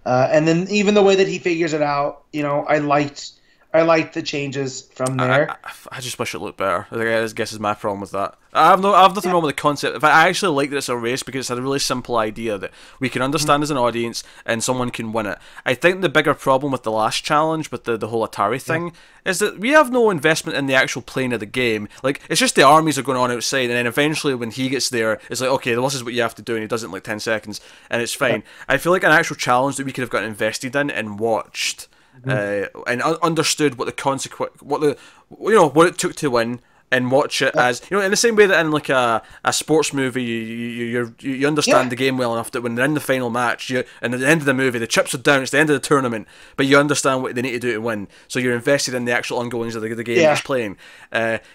And then even the way that he figures it out, you know, I liked the changes from there. I just wish it looked better. I guess is my problem with that. I have nothing wrong with the concept. In fact, I actually like that it's a race because it's a really simple idea that we can understand as an audience and someone can win it. I think the bigger problem with the last challenge, with the whole Atari thing, is that we have no investment in the actual playing of the game. Like, it's just the armies are going on outside, and then eventually when he gets there, it's like, okay, this is what you have to do, and he does it in like 10 seconds, and it's fine. I feel like an actual challenge that we could have gotten invested in and watched and understood what the what it took to win, and watch it as, in the same way that in like a sports movie you understand the game well enough that when they're in the final match, and at the end of the movie the chips are down, it's the end of the tournament, but you understand what they need to do to win, so you're invested in the actual ongoings of the game that's playing.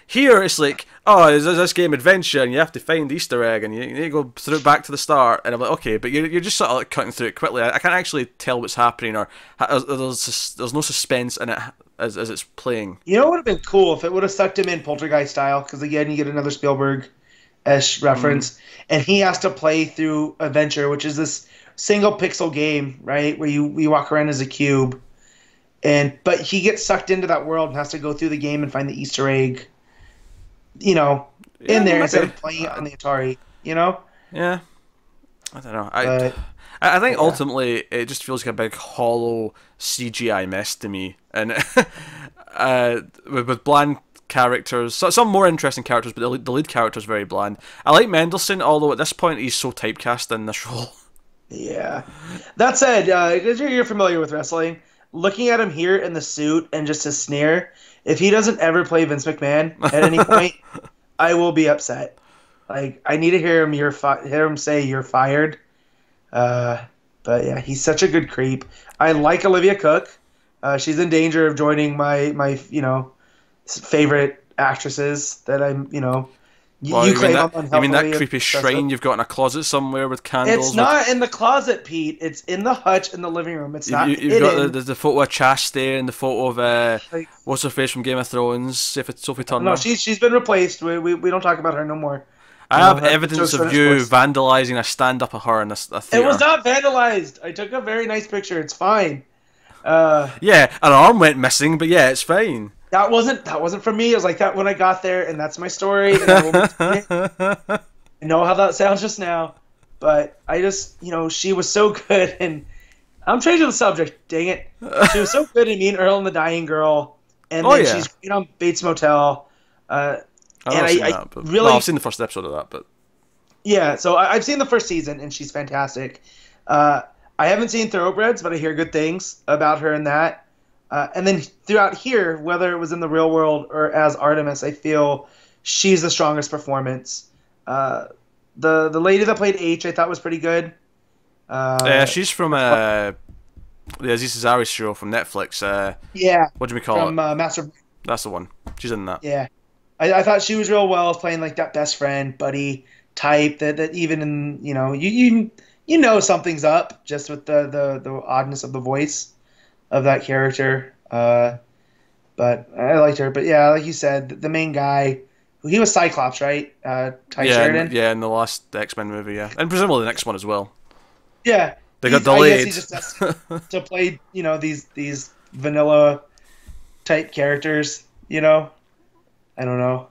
Here it's like, oh, is this game adventure and you have to find the Easter egg and you need to go through it back to the start, and I'm like, okay, but you're just sort of like cutting through it quickly. I can't actually tell what's happening, or there's no suspense in it as it's playing. You know what would have been cool if it would have sucked him in Poltergeist style, because again you get another Spielberg-ish reference, and he has to play through Adventure, which is this single pixel game, right, where you walk around as a cube, but he gets sucked into that world and has to go through the game and find the Easter egg, in there instead of playing it on the Atari, Yeah, I don't know. I think ultimately it just feels like a big hollow CGI mess to me, and with bland characters, some more interesting characters, but the lead character is very bland. I like Mendelsohn, although at this point he's so typecast in this role. Yeah. That said, because you're familiar with wrestling, looking at him here in the suit and just his sneer, if he doesn't ever play Vince McMahon at any point, I will be upset. Like, I need to hear him say you're fired. But yeah, he's such a good creep. I like Olivia Cooke. She's in danger of joining my favorite actresses that I'm You claim I'm unhealthily. You mean that creepy shrine you've got in a closet somewhere with candles? It's not in the closet, Pete. It's in the hutch in the living room. It's not. You've got the photo of Chastity and the photo of what's her face from Game of Thrones, Sophie Turner. No, she's been replaced. We don't talk about her no more. I have evidence of you vandalizing a stand-up of her in a theater. It was not vandalized. I took a very nice picture. It's fine. Yeah, an arm went missing, but yeah, it's fine. That wasn't for me. It was like that when I got there, and that's my story. And I know how that sounds just now, but I just, she was so good, and I'm changing the subject. Dang it, she was so good in Mean Earl and the Dying Girl, and she's great on Bates Motel. I've seen the first episode of that, but yeah. So I've seen the first season, and she's fantastic. I haven't seen Thoroughbreds, but I hear good things about her in that. And then throughout here, whether it was in the real world or as Artemis, I feel she's the strongest performance. The lady that played H, I thought was pretty good. She's from the Aziz Ansari show from Netflix. What do we call it? Master. That's the one. She's in that. Yeah, I thought she was real well playing like that best friend buddy type. That even in something's up just with the oddness of the voice of that character, but I liked her. But yeah, like you said, the main guy, he was Cyclops, right? Sheridan. Yeah, in the last X-Men movie, yeah, and presumably the next one as well. Yeah, they got delayed. I guess he just has to play, these vanilla type characters. I don't know.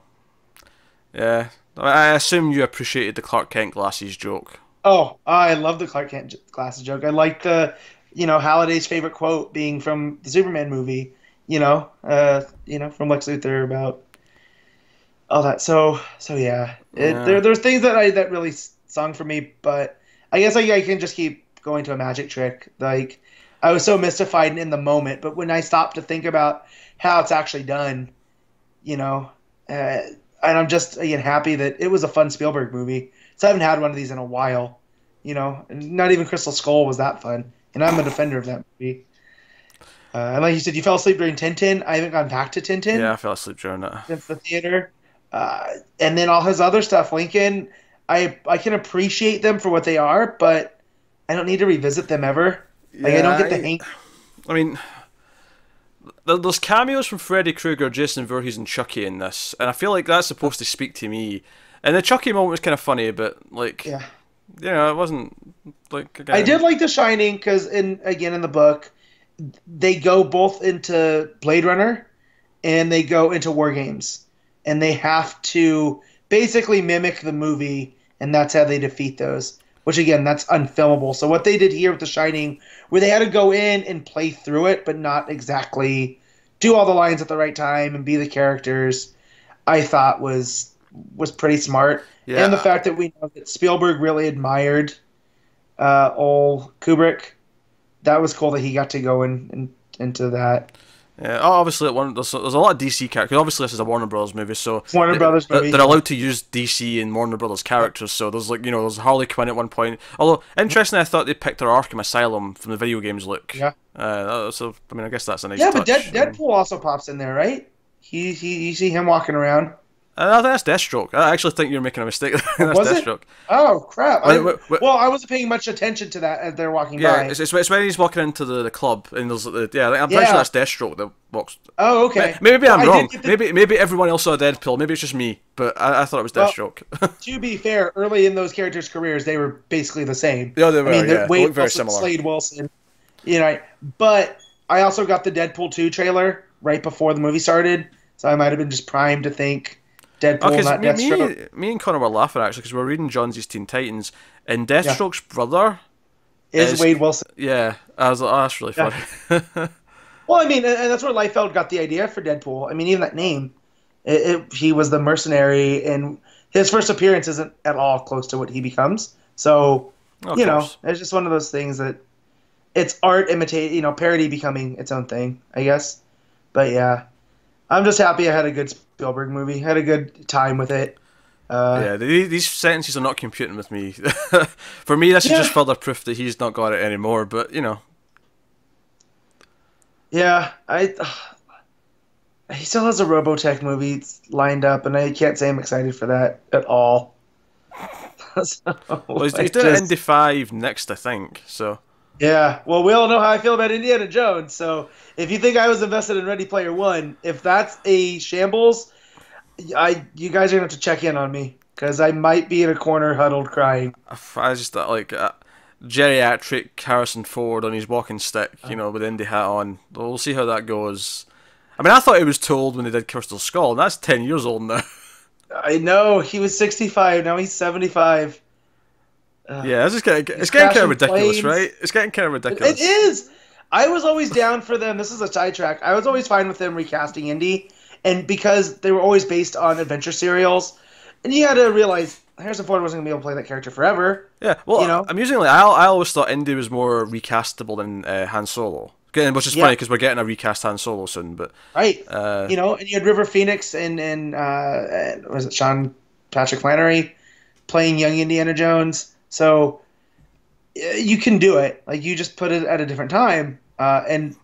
Yeah, I assume you appreciated the Clark Kent glasses joke. Oh, I love the Clark Kent glasses joke. I like the. Halliday's favorite quote being from the Superman movie, from Lex Luthor about all that. So yeah. There's things that really sung for me, but I guess I can just keep going to a magic trick. Like, I was so mystified in the moment, but when I stopped to think about how it's actually done, and I'm just again happy that it was a fun Spielberg movie. So I haven't had one of these in a while, and not even Crystal Skull was that fun. And I'm a defender of that movie. And like you said, you fell asleep during Tintin. I haven't gone back to Tintin. Yeah, I fell asleep during that. Since the theater. And then all his other stuff, Lincoln, I can appreciate them for what they are, but I don't need to revisit them ever. Like, I don't get the hang. I mean, there's cameos from Freddy Krueger, Jason Voorhees, and Chucky in this, and I feel like that's supposed to speak to me. And the Chucky moment was kind of funny, but like... Yeah. It wasn't like. Again. I did like The Shining because, in the book, they go both into Blade Runner and they go into War Games, and they have to basically mimic the movie, and that's how they defeat those. Which again, that's unfilmable. So what they did here with The Shining, where they had to go in and play through it, but not exactly do all the lines at the right time and be the characters, I thought was pretty smart. Yeah. And the fact that we know that Spielberg really admired old Kubrick, that was cool that he got to go and into that. Yeah, obviously there's a lot of DC characters. Obviously, this is a Warner Brothers movie, so Warner Brothers movie. They're allowed to use DC and Warner Brothers characters. So there's there's Harley Quinn at one point. Although interestingly, I thought they picked her Arkham Asylum from the video games look. Yeah. So I mean, I guess that's a nice. Yeah, touch. but Deadpool also pops in there, right? You see him walking around. I think that's Deathstroke. I actually think you're making a mistake. That's Was Deathstroke. it? Oh crap! Well, I wasn't paying much attention to that as they're walking yeah, by. it's when he's walking into the club and there's I'm pretty sure that's Deathstroke that walks. Oh, okay. Maybe I'm wrong. Maybe everyone else saw Deadpool. Maybe it's just me, but I thought it was Deathstroke. To be fair, early in those characters' careers, they were basically the same. Yeah, they were. I mean, They Wade look very Wilson, similar. Slade Wilson, But I also got the Deadpool 2 trailer right before the movie started, so I might have been just primed to think Deadpool, not Deathstroke. Me and Connor were laughing actually because we were reading John's Teen Titans, and Deathstroke's brother is Wade Wilson. Yeah, I was like, oh, that's really funny. Well, I mean, and that's where Liefeld got the idea for Deadpool. I mean, even that name, he was the mercenary, and his first appearance isn't at all close to what he becomes. So, it's just one of those things that it's art imitate, parody becoming its own thing, I guess. But yeah, I'm just happy I had a good Spielberg movie. Had a good time with it. These sentences are not computing with me. For me, this is just further proof that he's not got it anymore. But yeah, he still has a Robotech movie lined up, and I can't say I'm excited for that at all. Well, he's doing Indy 5 next, I think. So. Yeah, well, we all know how I feel about Indiana Jones, so if you think I was invested in Ready Player One, if that's a shambles, you guys are going to have to check in on me, because I might be in a corner huddled crying. I just geriatric Harrison Ford on his walking stick, with Indy hat on. We'll see how that goes. I mean, I thought he was too old when they did Crystal Skull, and that's 10 years old now. I know, he was 65, now he's 75. Yeah, it's getting kind of ridiculous, right? It's getting kind of ridiculous. It is! I was always down for them. This is a sidetrack. I was always fine with them recasting Indy, and because they were always based on adventure serials, and you had to realize Harrison Ford wasn't going to be able to play that character forever. Yeah, well, amusingly, I always thought Indy was more recastable than Han Solo. Which is funny because we're getting a recast Han Solo soon, but right, and you had River Phoenix and was it Sean Patrick Flannery playing young Indiana Jones. So you can do it. Like, you just put it at a different time, and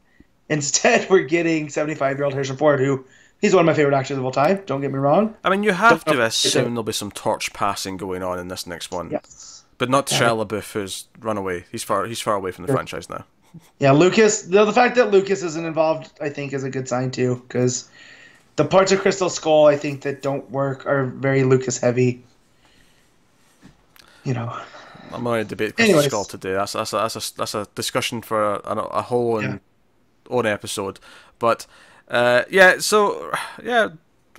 instead we're getting 75-year-old Harrison Ford, who he's one of my favorite actors of all time. Don't get me wrong. I mean, you have to assume there'll be some torch passing going on in this next one. Yes, but not to Shia LaBeouf, who's run away. He's far away from the franchise now. Yeah, Lucas. The fact that Lucas isn't involved, I think, is a good sign too, because the parts of Crystal Skull I think that don't work are very Lucas heavy. I'm not going to debate Crystal Skull today. That's a discussion for a whole own episode. But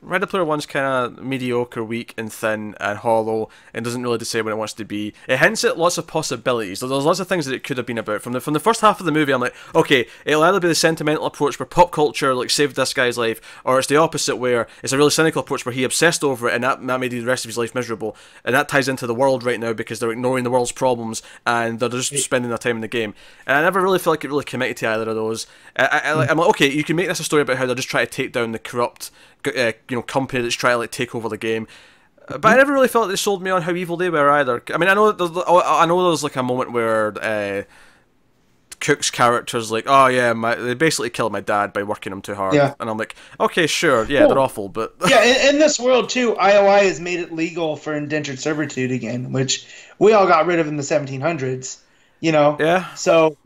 Ready Player One's kind of mediocre, weak and thin and hollow, and doesn't really decide what it wants to be. It hints at lots of possibilities. There's lots of things that it could have been about. From the first half of the movie, I'm like, okay, it'll either be the sentimental approach where pop culture saved this guy's life, or it's the opposite where it's a really cynical approach where he obsessed over it and that made the rest of his life miserable. And that ties into the world right now because they're ignoring the world's problems and they're just spending their time in the game. And I never really feel like it really committed to either of those. I'm like, okay, you can make this a story about how they're just trying to take down the corrupt company that's trying to take over the game, but I never really felt they sold me on how evil they were either. I mean, I know there's like a moment where Cooke's character's like, oh yeah, they basically killed my dad by working him too hard, and I'm like, okay, sure, yeah, they're awful, but in this world too, IOI has made it legal for indentured servitude again, which we all got rid of in the 1700s. Yeah. So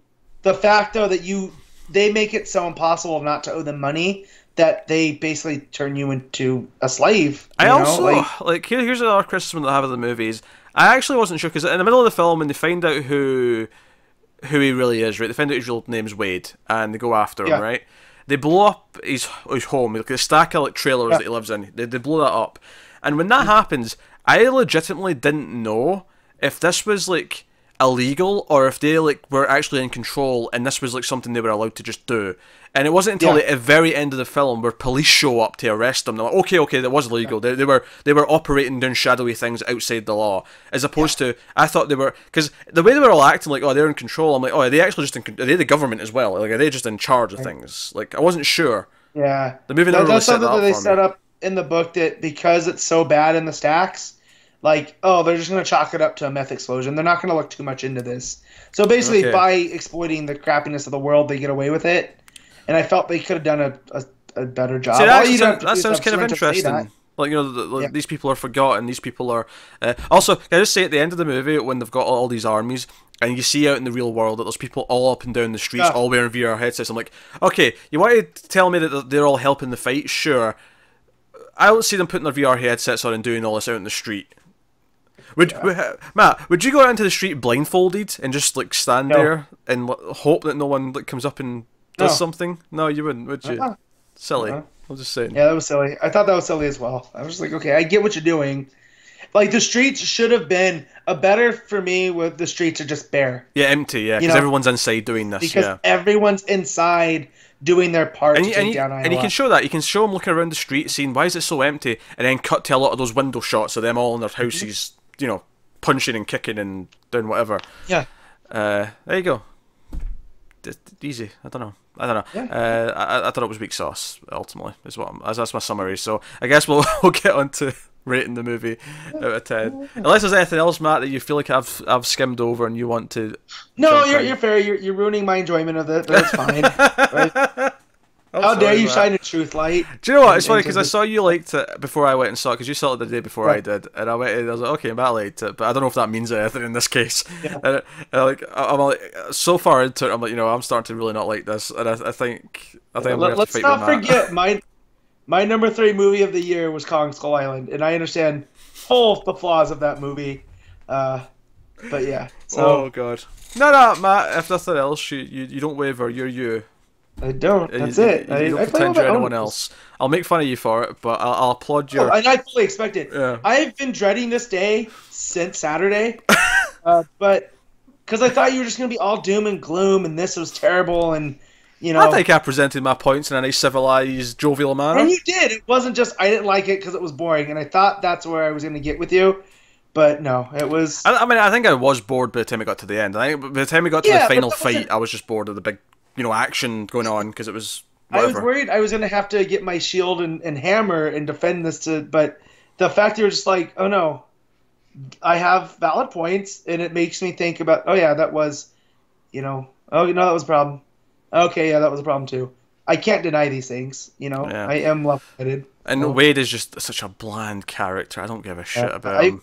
the fact though that they make it so impossible not to owe them money that they basically turn you into a slave. Here's another criticism that I have of the movies. I actually wasn't sure because in the middle of the film, when they find out who he really is, right? They find out his real name's Wade, and they go after him, right? They blow up his home, like the stack of trailers that he lives in. They blow that up, and when that happens, I legitimately didn't know if this was like illegal or if they like were actually in control and this was like something they were allowed to just do. And it wasn't until the very end of the film where police show up to arrest them. They're like, okay, that was illegal. They were operating doing shadowy things outside the law, as opposed to I thought they were, because the way they were all acting like, oh, they're in control. I'm like, oh, are they actually are they the government as well? Like, are they just in charge of things? Like, I wasn't sure. Yeah, the movie never really set that up. That's something that they set up in the book, that because it's so bad in the stacks, like, oh, they're just going to chalk it up to a meth explosion. They're not going to look too much into this. So basically, by exploiting the crappiness of the world, they get away with it. And I felt they could have done a better job. See, that sounds kind of interesting. Like, you know, these people are forgotten. These people are... also, can I just say, at the end of the movie, when they've got all these armies, and you see out in the real world that there's people all up and down the streets, all wearing VR headsets, I'm like, okay, you want to tell me that they're all helping the fight? Sure. I don't see them putting their VR headsets on and doing all this out in the street. Matt, would you go out into the street blindfolded and just, like, stand there and hope that no one like comes up and does something? No, you wouldn't, would you? Silly. I'm just saying. Yeah, that was silly. I thought that was silly as well. I was just like, okay, I get what you're doing. Like, the streets should have been better for me with the streets are just bare. Yeah, empty, yeah, because everyone's inside doing this, because everyone's inside doing their part to take down ILF. And you can show that. You can show them looking around the street, seeing why is it so empty, and then cut to a lot of those window shots of them all in their houses, you know, punching and kicking and doing whatever. Yeah. There you go. Easy. I don't know. Yeah. I thought it was weak sauce. Ultimately, that's my summary. So I guess we'll get on to rating the movie out of 10. Unless there's anything else, Matt, that you feel like I've skimmed over and you want to. No, you're fair. You're ruining my enjoyment of it. But it's fine. Right? How dare you shine a truth light? Do you know what? It's funny because I saw you liked it before I went and saw it, because you saw it the day before I did, and I went and I was like, okay, Matt liked it, but I don't know if that means anything in this case. Yeah. And I'm like so far into it, I'm like, you know, I'm starting to really not like this, and I think I'm gonna have to fight with Matt. Let's not forget my number 3 movie of the year was Kong Skull Island, and I understand full the flaws of that movie, but yeah. So, oh god, no, Matt. If nothing else, you don't waver. You're you. I don't. That's it. You don't pretend you're anyone else. I'll make fun of you for it, but I'll applaud your... and I fully expect it. Yeah. I've been dreading this day since Saturday, but because I thought you were just going to be all doom and gloom, and this was terrible, and, you know... I think I presented my points in a nice, civilized, jovial manner. And you did. It wasn't just I didn't like it because it was boring, and I thought that's where I was going to get with you, but no, it was... I mean, I think I was bored by the time I got to the end. I think by the time we got to the final fight, I was just bored of the big... you know, action going on, because it was whatever. I was worried I was going to have to get my shield and hammer and defend this but the fact you were just like, oh no, I have valid points, and it makes me think about, oh yeah, that was, you know, oh no, that was a problem. Okay, yeah, that was a problem too. I can't deny these things, you know, I am level-headed. And Waithe is just such a bland character. I don't give a shit about him.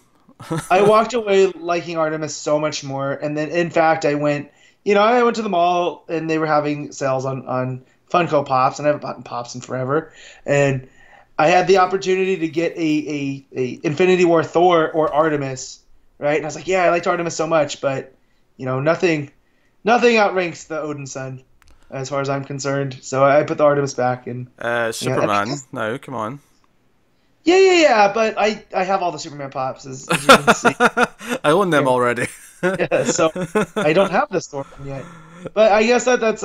I walked away liking Artemis so much more, and then in fact I went to the mall, and they were having sales on Funko Pops, and I haven't bought Pops in forever. And I had the opportunity to get a Infinity War Thor or Artemis, right? And I was like, yeah, I liked Artemis so much, but, you know, nothing outranks the Odin Son, as far as I'm concerned. So I put the Artemis back. And Superman. No, come on. Yeah, but I have all the Superman Pops, as you can see. I own them already. Yeah, so I don't have this Thor one yet. But I guess that's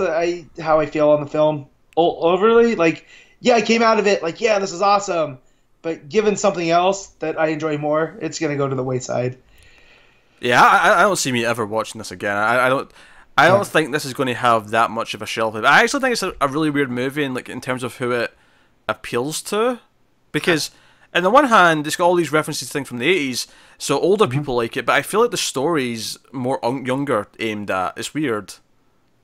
how I feel on the film. Overly, like, yeah, I came out of it like, yeah, this is awesome. But given something else that I enjoy more, it's going to go to the wayside. Yeah, I don't see me ever watching this again. I don't think this is going to have that much of a shelf life. I actually think it's a really weird movie in terms of who it appeals to. Because... on the one hand, it's got all these references to things from the 80s, so older people like it, but I feel like the story's more younger aimed at. It's weird.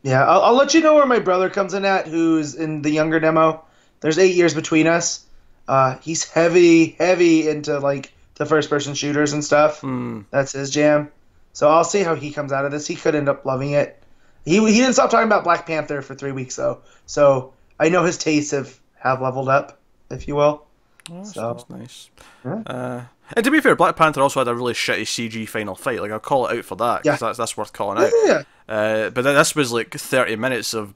Yeah, I'll let you know where my brother comes in at, who's in the younger demo. There's 8 years between us. He's heavy into, like, the first-person shooters and stuff. That's his jam. So I'll see how he comes out of this. He could end up loving it. He didn't stop talking about Black Panther for 3 weeks, though. So I know his tastes have leveled up, if you will. Oh, that's nice. Yeah. And to be fair, Black Panther also had a really shitty CG final fight. Like, I'll call it out for that, because that's worth calling out. Yeah. But this was like 30 minutes of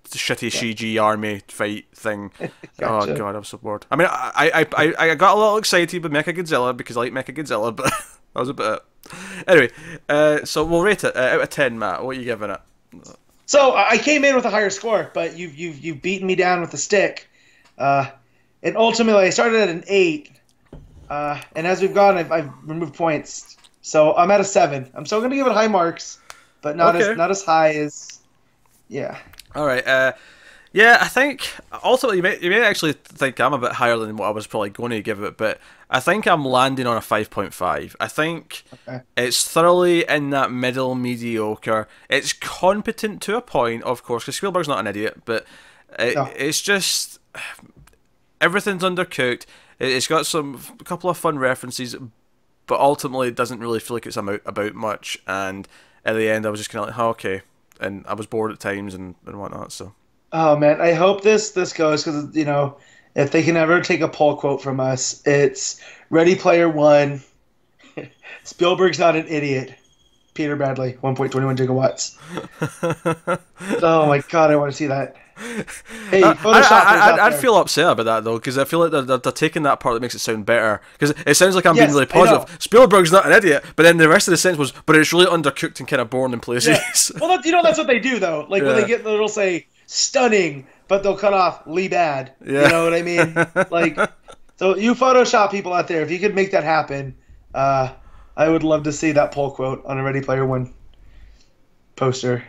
shitty CG army fight thing. Gotcha. Oh god, I'm so bored. I mean, I got a little excited with Mechagodzilla because I like Mechagodzilla, but that was about it. Anyway, so we'll rate it out of 10, Matt. What are you giving it? So I came in with a higher score, but you've beaten me down with the stick. And ultimately, I started at an 8. And as we've gone, I've removed points. So I'm at a 7. I'm still going to give it high marks, but not as high as... Yeah. All right. Yeah, I think ultimately you may actually think I'm a bit higher than what I was probably going to give it, but I think I'm landing on a 5.5. I think it's thoroughly in that middle mediocre. It's competent to a point, of course, because Spielberg's not an idiot, but it's just everything's undercooked. It's got a couple of fun references, but ultimately it doesn't really feel like it's about much. And at the end, I was just kind of like, oh, okay, and I was bored at times and whatnot. So. Oh man, I hope this goes because if they can ever take a poll quote from us, it's Ready Player One. Spielberg's not an idiot. Peter Bradley, 1.21 gigawatts. Oh my god, I want to see that. Hey, I'd feel upset about that though, because I feel like they're taking that part that makes it sound better. Because it sounds like I'm being really positive. Spielberg's not an idiot, but then the rest of the sentence was, but it's really undercooked and kind of boring in places. Yeah. Well, that's what they do though. Like when they get, it'll say stunning, but they'll cut off Lee bad. Yeah. You know what I mean? Like, so you Photoshop people out there, if you could make that happen, I would love to see that poll quote on a Ready Player One poster.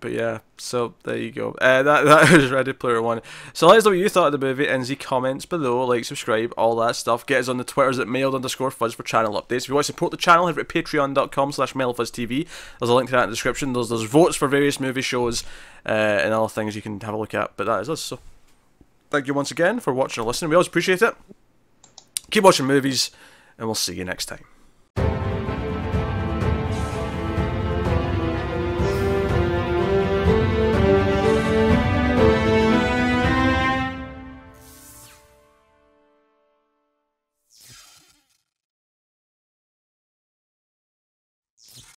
But yeah, so there you go. That is Ready Player One. So let us know what you thought of the movie in the comments below. Like, subscribe, all that stuff. Get us on the Twitters at mailed_fuzz for channel updates. If you want to support the channel, head over to patreon.com/mailfuzztv. There's a link to that in the description. There's votes for various movie shows and other things you can have a look at. But that is us. So thank you once again for watching or listening. We always appreciate it. Keep watching movies, and we'll see you next time.